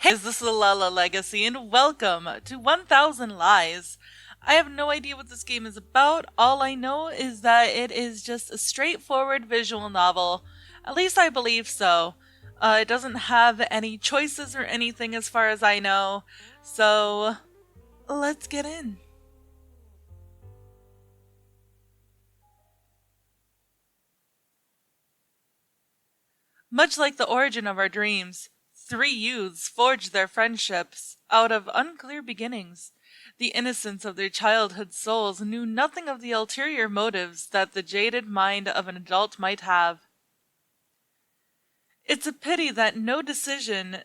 This is the Lala Legacy, and welcome to 1000 Lies. I have no idea what this game is about. All I know is that it is just a straightforward visual novel. At least I believe so. It doesn't have any choices or anything as far as I know. So, let's get in. Much like the origin of our dreams, three youths forged their friendships out of unclear beginnings. The innocence of their childhood souls knew nothing of the ulterior motives that the jaded mind of an adult might have. It's a pity that no decision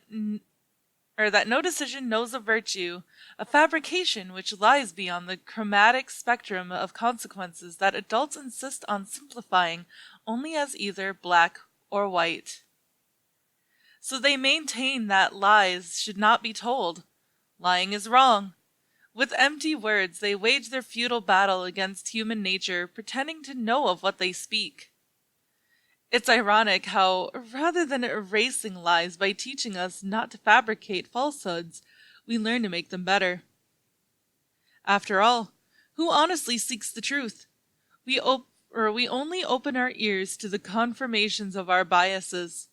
knows of virtue, a fabrication which lies beyond the chromatic spectrum of consequences that adults insist on simplifying only as either black or white. So they maintain that lies should not be told. Lying is wrong. With empty words, they wage their futile battle against human nature, pretending to know of what they speak. It's ironic how, rather than erasing lies by teaching us not to fabricate falsehoods, we learn to make them better. After all, who honestly seeks the truth? We only open our ears to the confirmations of our biases.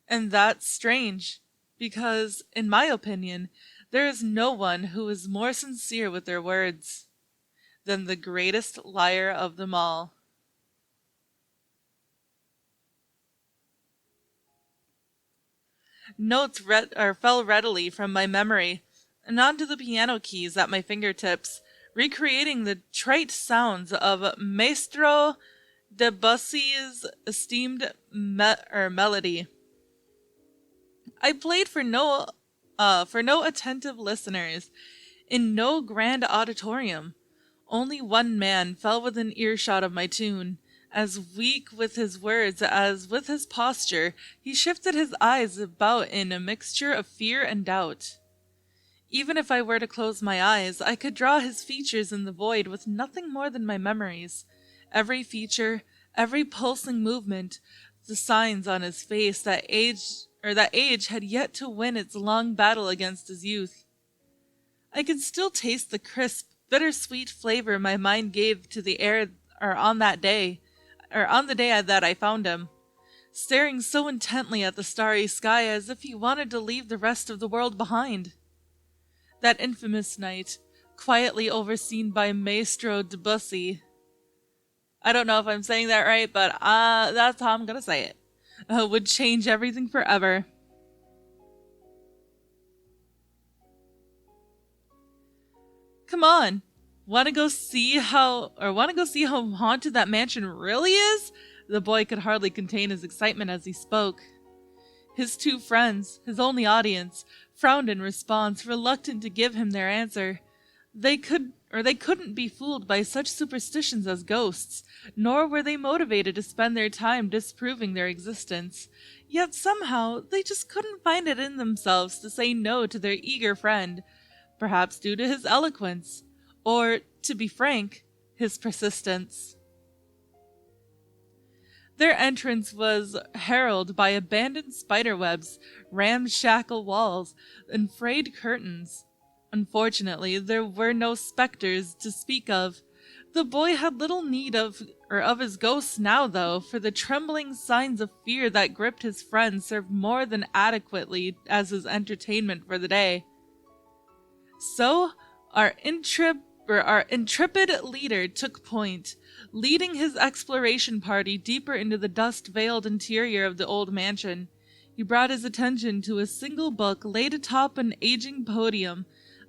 And that's strange, because, in my opinion, there is no one who is more sincere with their words than the greatest liar of them all. Fell readily from my memory and onto the piano keys at my fingertips, recreating the trite sounds of Maestro Debussy's esteemed melody. I played for no attentive listeners, in no grand auditorium. Only one man fell within earshot of my tune. As weak with his words as with his posture, he shifted his eyes about in a mixture of fear and doubt. Even if I were to close my eyes, I could draw his features in the void with nothing more than my memories. Every feature, every pulsing movement, the signs on his face that age had yet to win its long battle against his youth. I could still taste the crisp, bittersweet flavor my mind gave to the air on the day that I found him, staring so intently at the starry sky as if he wanted to leave the rest of the world behind. That infamous night, quietly overseen by Maestro Debussy. I don't know if I'm saying that right, but that's how I'm gonna say it. Would change everything forever. Come on. Want to go see how haunted that mansion really is? The boy could hardly contain his excitement as he spoke. His two friends, his only audience, frowned in response, reluctant to give him their answer. They couldn't be fooled by such superstitions as ghosts, nor were they motivated to spend their time disproving their existence. Yet somehow they just couldn't find it in themselves to say no to their eager friend, perhaps due to his eloquence, or, to be frank, his persistence. Their entrance was heralded by abandoned spiderwebs, ramshackle walls, and frayed curtains. Unfortunately, there were no specters to speak of. The boy had little need of his ghosts now, though, for the trembling signs of fear that gripped his friend served more than adequately as his entertainment for the day. So, our intrepid leader took point, leading his exploration party deeper into the dust-veiled interior of the old mansion. He brought his attention to a single book laid atop an aging podium,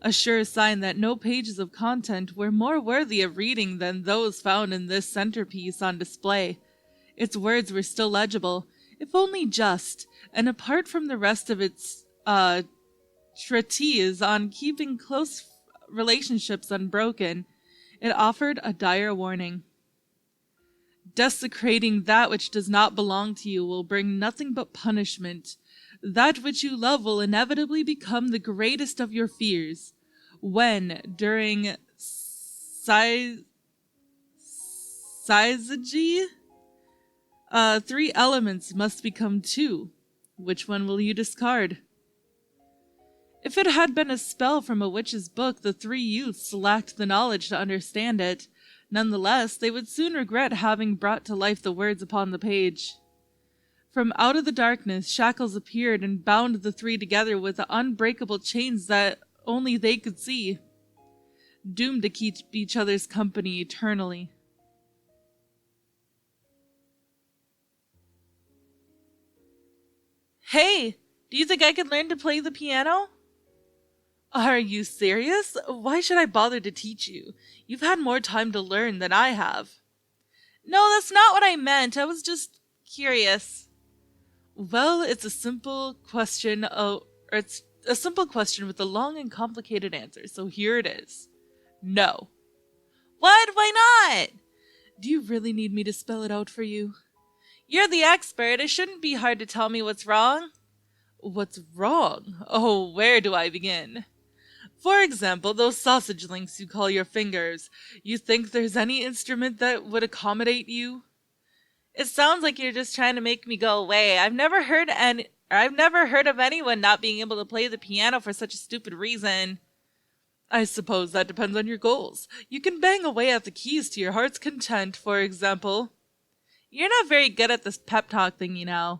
a sure sign that no pages of content were more worthy of reading than those found in this centerpiece on display. Its words were still legible, if only just, and apart from the rest of its treatise on keeping close relationships unbroken, it offered a dire warning. Desecrating that which does not belong to you will bring nothing but punishment. That which you love will inevitably become the greatest of your fears. When, during syzygy, three elements must become two. Which one will you discard? If it had been a spell from a witch's book, the three youths lacked the knowledge to understand it. Nonetheless, they would soon regret having brought to life the words upon the page. From out of the darkness, shackles appeared and bound the three together with unbreakable chains that only they could see, doomed to keep each other's company eternally. Hey, do you think I could learn to play the piano? Are you serious? Why should I bother to teach you? You've had more time to learn than I have. No, that's not what I meant. I was just curious. Well, it's a simple question, it's a simple question with a long and complicated answer, so here it is. No. What? Why not? Do you really need me to spell it out for you? You're the expert. It shouldn't be hard to tell me what's wrong. What's wrong? Oh, where do I begin? For example, those sausage links you call your fingers. You think there's any instrument that would accommodate you? It sounds like you're just trying to make me go away. I've never heard of anyone not being able to play the piano for such a stupid reason. I suppose that depends on your goals. You can bang away at the keys to your heart's content, for example. You're not very good at this pep talk thing, you know.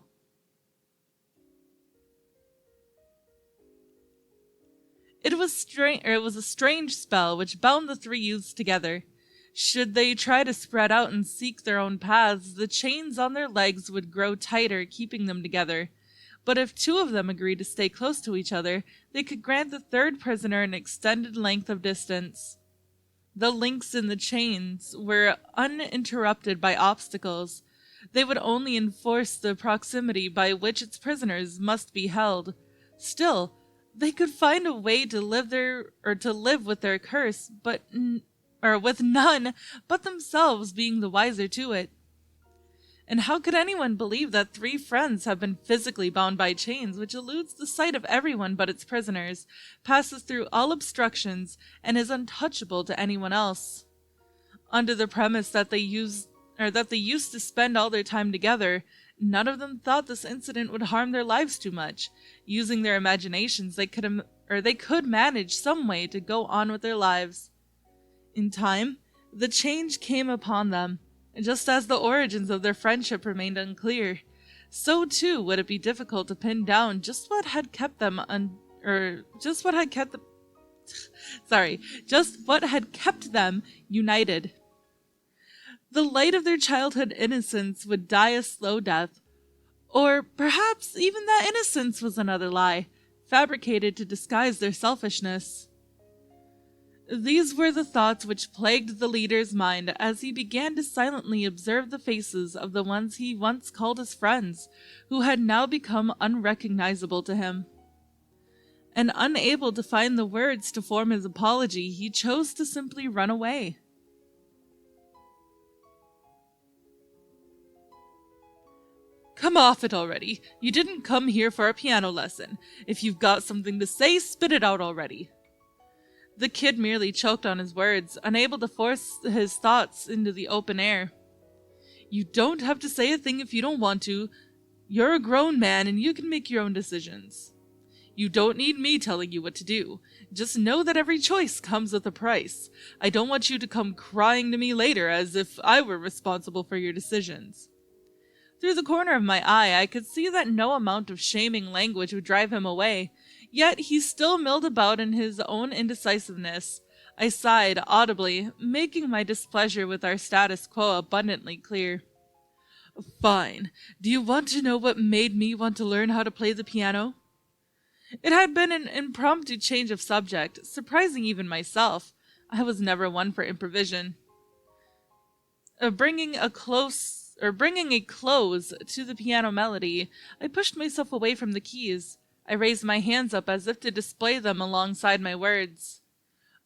It was a strange spell which bound the three youths together. Should they try to spread out and seek their own paths, the chains on their legs would grow tighter, keeping them together. But if two of them agreed to stay close to each other, they could grant the third prisoner an extended length of distance. The links in the chains were uninterrupted by obstacles. They would only enforce the proximity by which its prisoners must be held. Still, they could find a way to live with their curse, with none but themselves being the wiser to it. And how could anyone believe that three friends have been physically bound by chains which eludes the sight of everyone but its prisoners, passes through all obstructions, and is untouchable to anyone else? Under the premise that they used to spend all their time together, none of them thought this incident would harm their lives too much. Using their imaginations, they could manage some way to go on with their lives. In time, the change came upon them. Just as the origins of their friendship remained unclear, so too would it be difficult to pin down just what had kept them united. The light of their childhood innocence would die a slow death, or perhaps even that innocence was another lie, fabricated to disguise their selfishness. These were the thoughts which plagued the leader's mind as he began to silently observe the faces of the ones he once called his friends, who had now become unrecognizable to him. And unable to find the words to form his apology, he chose to simply run away. Come off it already. You didn't come here for a piano lesson. If you've got something to say, spit it out already. The kid merely choked on his words, unable to force his thoughts into the open air. You don't have to say a thing if you don't want to. You're a grown man and you can make your own decisions. You don't need me telling you what to do. Just know that every choice comes with a price. I don't want you to come crying to me later as if I were responsible for your decisions. Through the corner of my eye, I could see that no amount of shaming language would drive him away. Yet he still milled about in his own indecisiveness. I sighed audibly, making my displeasure with our status quo abundantly clear. Fine. Do you want to know what made me want to learn how to play the piano? It had been an impromptu change of subject, surprising even myself. I was never one for improvisation. Bringing a close to the piano melody, I pushed myself away from the keys. I raised my hands up as if to display them alongside my words.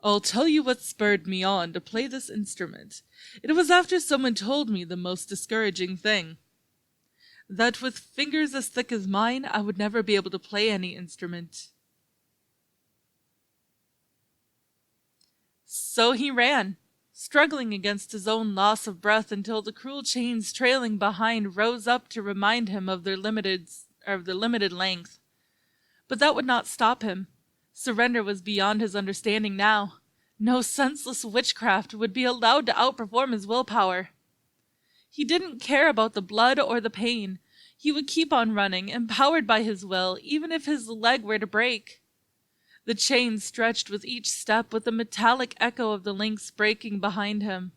I'll tell you what spurred me on to play this instrument. It was after someone told me the most discouraging thing. That with fingers as thick as mine, I would never be able to play any instrument. So he ran, struggling against his own loss of breath until the cruel chains trailing behind rose up to remind him of their limited length. But that would not stop him. Surrender was beyond his understanding now. No senseless witchcraft would be allowed to outperform his willpower. He didn't care about the blood or the pain. He would keep on running, empowered by his will, even if his leg were to break. The chain stretched with each step, with the metallic echo of the links breaking behind him.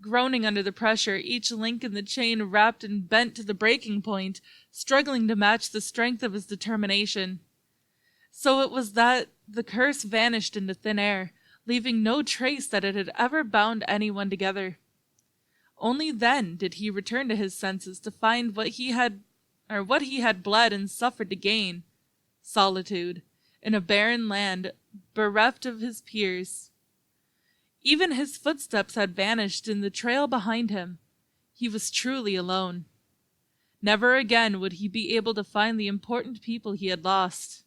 Groaning under the pressure, each link in the chain wrapped and bent to the breaking point, struggling to match the strength of his determination. So it was that the curse vanished into thin air, leaving no trace that it had ever bound anyone together. Only then did he return to his senses to find what he had bled and suffered to gain: solitude, in a barren land, bereft of his peers. Even his footsteps had vanished in the trail behind him. He was truly alone. Never again would he be able to find the important people he had lost.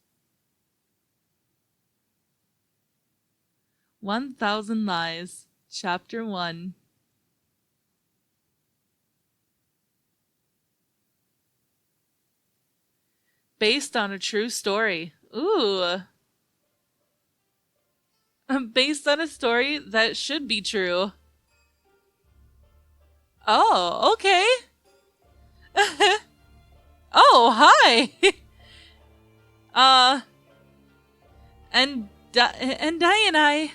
1000 Lies, Chapter 1. Based on a true story. Ooh. Based on a story that should be true. Oh, okay. Oh, hi. And Diane,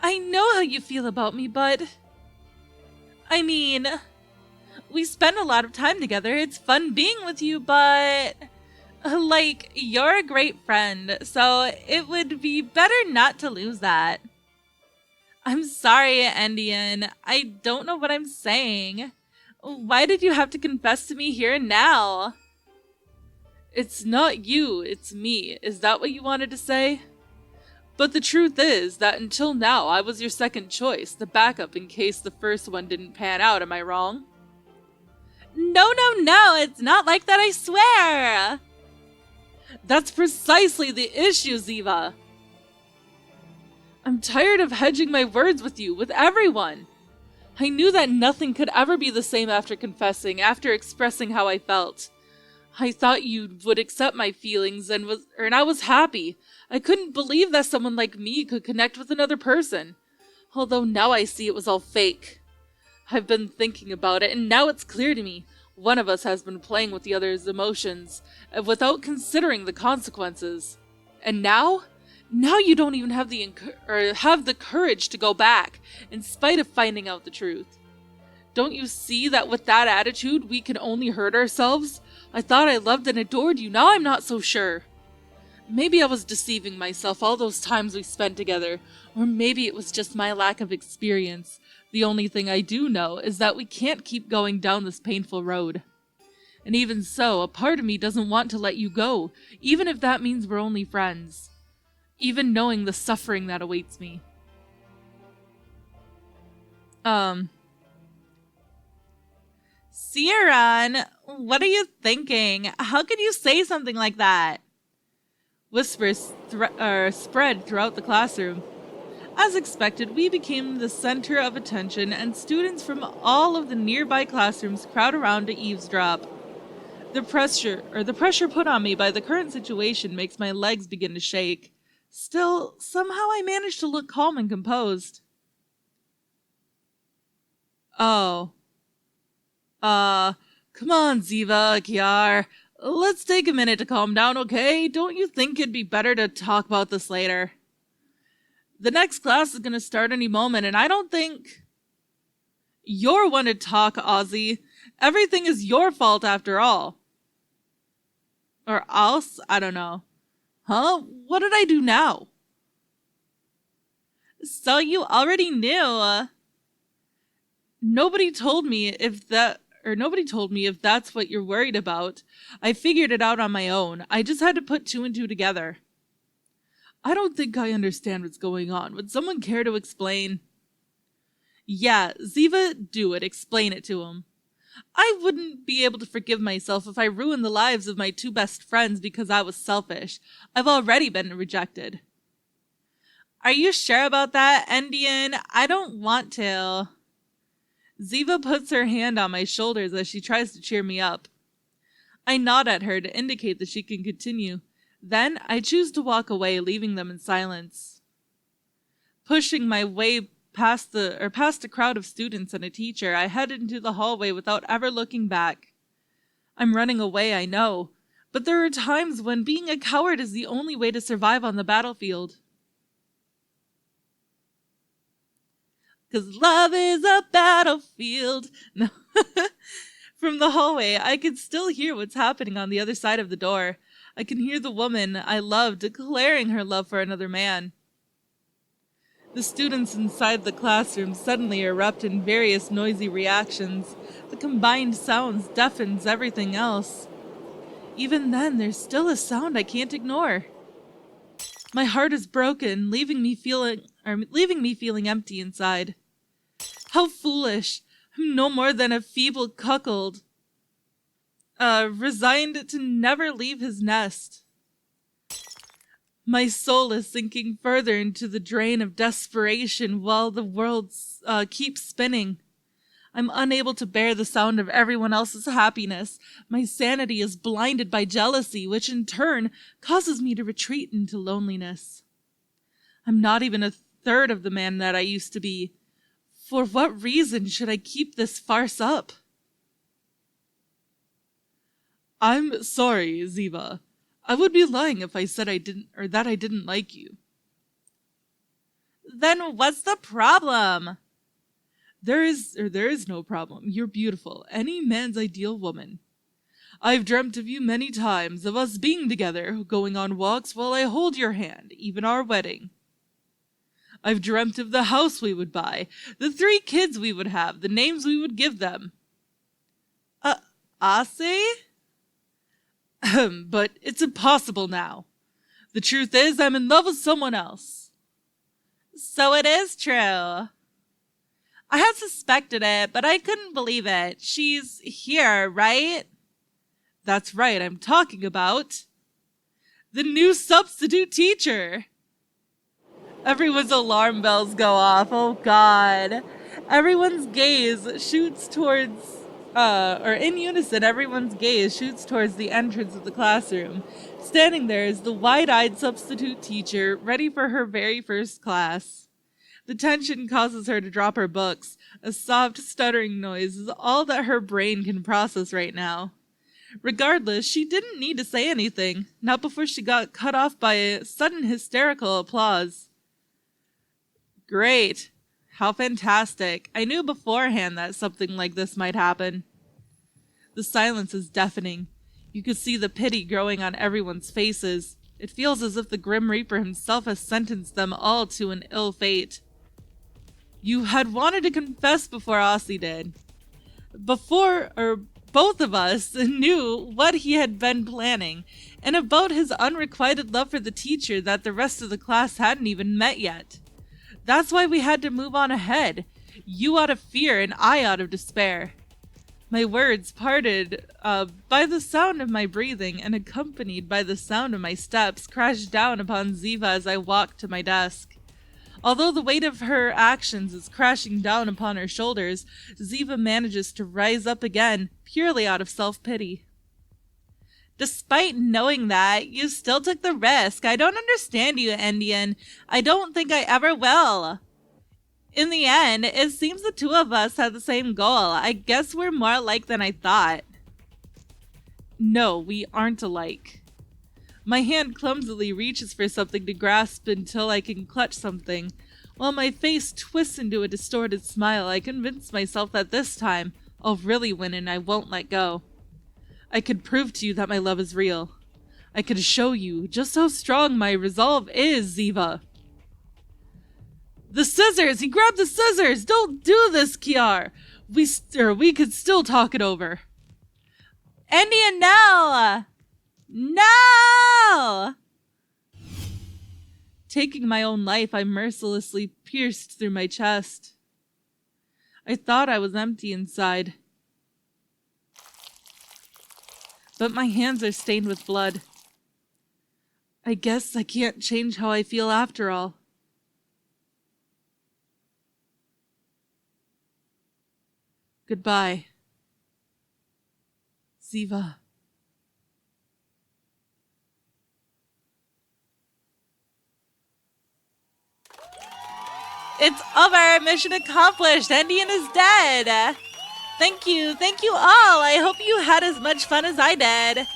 I know how you feel about me, but I mean, we spend a lot of time together. It's fun being with you, but like, you're a great friend, so it would be better not to lose that. I'm sorry, Endian. I don't know what I'm saying. Why did you have to confess to me here and now? It's not you, it's me. Is that what you wanted to say? But the truth is that until now, I was your second choice, the backup in case the first one didn't pan out, am I wrong? No, it's not like that, I swear! That's precisely the issue, Ziva. I'm tired of hedging my words with you, with everyone. I knew that nothing could ever be the same after confessing, after expressing how I felt. I thought you would accept my feelings and I was happy. I couldn't believe that someone like me could connect with another person. Although now I see it was all fake. I've been thinking about it, and now it's clear to me. One of us has been playing with the other's emotions, without considering the consequences. And now you don't even have the courage to go back, in spite of finding out the truth. Don't you see that with that attitude, we can only hurt ourselves? I thought I loved and adored you, now I'm not so sure. Maybe I was deceiving myself all those times we spent together, or maybe it was just my lack of experience. The only thing I do know is that we can't keep going down this painful road. And even so, a part of me doesn't want to let you go, even if that means we're only friends. Even knowing the suffering that awaits me. Sieran, what are you thinking? How could you say something like that? Whispers spread throughout the classroom. As expected, we became the center of attention, and students from all of the nearby classrooms crowd around to eavesdrop. The pressure put on me by the current situation makes my legs begin to shake. Still, somehow I manage to look calm and composed. Oh. Come on, Ziva, Kiar. Let's take a minute to calm down, okay? Don't you think it'd be better to talk about this later? The next class is gonna start any moment, and I don't think... You're one to talk, Ozzy. Everything is your fault after all. Or else? I don't know. Huh? What did I do now? So you already knew. Nobody told me if that's what you're worried about. I figured it out on my own. I just had to put two and two together. I don't think I understand what's going on. Would someone care to explain? Yeah, Ziva, do it. Explain it to him. I wouldn't be able to forgive myself if I ruined the lives of my two best friends because I was selfish. I've already been rejected. Are you sure about that, Endian? I don't want to. Ziva puts her hand on my shoulders as she tries to cheer me up. I nod at her to indicate that she can continue. Then I choose to walk away, leaving them in silence. Pushing my way past a crowd of students and a teacher, I head into the hallway without ever looking back. I'm running away, I know, but there are times when being a coward is the only way to survive on the battlefield. 'Cause love is a battlefield. No. From the hallway, I can still hear what's happening on the other side of the door. I can hear the woman I love declaring her love for another man. The students inside the classroom suddenly erupt in various noisy reactions. The combined sounds deafens everything else. Even then, there's still a sound I can't ignore. My heart is broken, leaving me feeling empty inside. How foolish! I'm no more than a feeble cuckold, resigned to never leave his nest. My soul is sinking further into the drain of desperation while the world keeps spinning. I'm unable to bear the sound of everyone else's happiness. My sanity is blinded by jealousy, which in turn causes me to retreat into loneliness. I'm not even a third of the man that I used to be. For what reason should I keep this farce up? I'm sorry, Ziva. I would be lying if I said I didn't like you. Then what's the problem? There is no problem. You're beautiful. Any man's ideal woman. I've dreamt of you many times, of us being together, going on walks while I hold your hand, even our wedding. I've dreamt of the house we would buy, the 3 kids we would have, the names we would give them. Ase? But it's impossible now. The truth is, I'm in love with someone else. So it is true. I had suspected it, but I couldn't believe it. She's here, right? That's right, I'm talking about the new substitute teacher. Everyone's alarm bells go off. Oh, God. Everyone's gaze shoots towards, in unison, everyone's gaze shoots towards the entrance of the classroom. Standing there is the wide-eyed substitute teacher, ready for her very first class. The tension causes her to drop her books. A soft, stuttering noise is all that her brain can process right now. Regardless, she didn't need to say anything, not before she got cut off by a sudden hysterical applause. Great. How fantastic. I knew beforehand that something like this might happen. The silence is deafening. You could see the pity growing on everyone's faces. It feels as if the Grim Reaper himself has sentenced them all to an ill fate. You had wanted to confess before Aussie did. Both of us knew what he had been planning, and about his unrequited love for the teacher that the rest of the class hadn't even met yet. That's why we had to move on ahead, you out of fear and I out of despair. My words, parted by the sound of my breathing and accompanied by the sound of my steps, crashed down upon Ziva as I walked to my desk. Although the weight of her actions is crashing down upon her shoulders, Ziva manages to rise up again, purely out of self-pity. Despite knowing that, you still took the risk. I don't understand you, Indian. I don't think I ever will. In the end, it seems the 2 of us had the same goal. I guess we're more alike than I thought. No, we aren't alike. My hand clumsily reaches for something to grasp until I can clutch something. While my face twists into a distorted smile, I convince myself that this time I'll really win and I won't let go. I could prove to you that my love is real. I could show you just how strong my resolve is, Ziva. The scissors! He grabbed the scissors! Don't do this, Kiar! We could still talk it over. Indian, no! No! Taking my own life, I mercilessly pierced through my chest. I thought I was empty inside. But my hands are stained with blood. I guess I can't change how I feel after all. Goodbye, Ziva. It's over! Mission accomplished! Endian is dead! Thank you all! I hope you had as much fun as I did!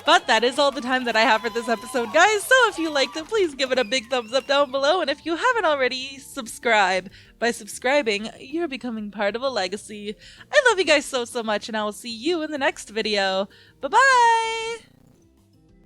But that is all the time that I have for this episode, guys, so if you liked it, please give it a big thumbs up down below, and if you haven't already, subscribe. By subscribing, you're becoming part of a legacy. I love you guys so much, and I will see you in the next video. Bye-bye!